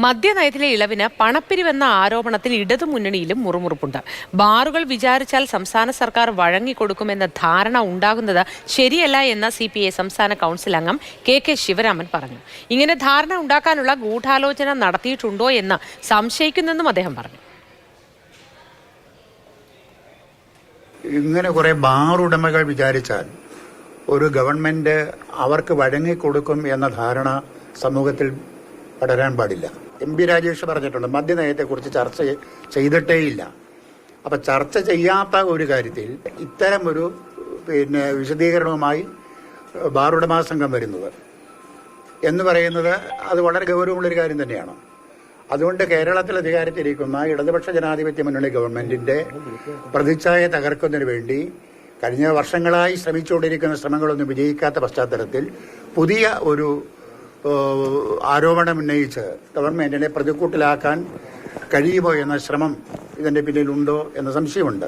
മദ്യനയത്തിലെ ഇളവിന് പണപ്പിരിവെന്ന ആരോപണത്തിൽ ഇടതുമുന്നണിയിലും മുറുമുറുപ്പുണ്ട്. ബാറുകൾ വിചാരിച്ചാൽ സംസ്ഥാന സർക്കാർ വഴങ്ങിക്കൊടുക്കുമെന്ന ധാരണ ഉണ്ടാകുന്നത് ശരിയല്ല എന്ന CPI സംസ്ഥാന കൗൺസിൽ അംഗം KK ശിവരാമൻ പറഞ്ഞു. ഇങ്ങനെ ധാരണ ഉണ്ടാക്കാനുള്ള ഗൂഢാലോചന നടത്തിയിട്ടുണ്ടോ എന്ന് സംശയിക്കുന്നെന്നും അദ്ദേഹം പറഞ്ഞു. ഇങ്ങനെ കുറെ ബാർ ഉടമകൾ വിചാരിച്ചാൽ ഒരു ഗവൺമെന്റ് അവർക്ക് വഴങ്ങിക്കൊടുക്കും എന്ന ധാരണ സമൂഹത്തിൽ പടരാൻ പാടില്ല. MP രാജേഷ് പറഞ്ഞിട്ടുണ്ട്, മദ്യനയത്തെക്കുറിച്ച് ചർച്ച ചെയ്തിട്ടേയില്ല. അപ്പൊ ചർച്ച ചെയ്യാത്ത ഒരു കാര്യത്തിൽ ഇത്തരം ഒരു വിശദീകരണവുമായി ബാർ ഉടമ സംഘം വരുന്നത് എന്ന് പറയുന്നത് അത് വളരെ ഗൗരവമുള്ളൊരു കാര്യം തന്നെയാണ്. അതുകൊണ്ട് കേരളത്തിൽ അധികാരത്തിലിരിക്കുന്ന ഇടതുപക്ഷ ജനാധിപത്യ മുന്നണി ഗവൺമെന്റിന്റെ പ്രതിച്ഛായ തകർക്കുന്നതിന് വേണ്ടി കഴിഞ്ഞ വർഷങ്ങളായി ശ്രമിച്ചുകൊണ്ടിരിക്കുന്ന ശ്രമങ്ങളൊന്നും വിജയിക്കാത്ത പശ്ചാത്തലത്തിൽ പുതിയ ഒരു ആരോപണം ഉന്നയിച്ച് ഗവൺമെന്റിനെ പ്രതിക്കൂട്ടിലാക്കാൻ കഴിയുമോ എന്ന ശ്രമം ഇതിന്റെ പിന്നിലുണ്ടോ എന്ന സംശയമുണ്ട്.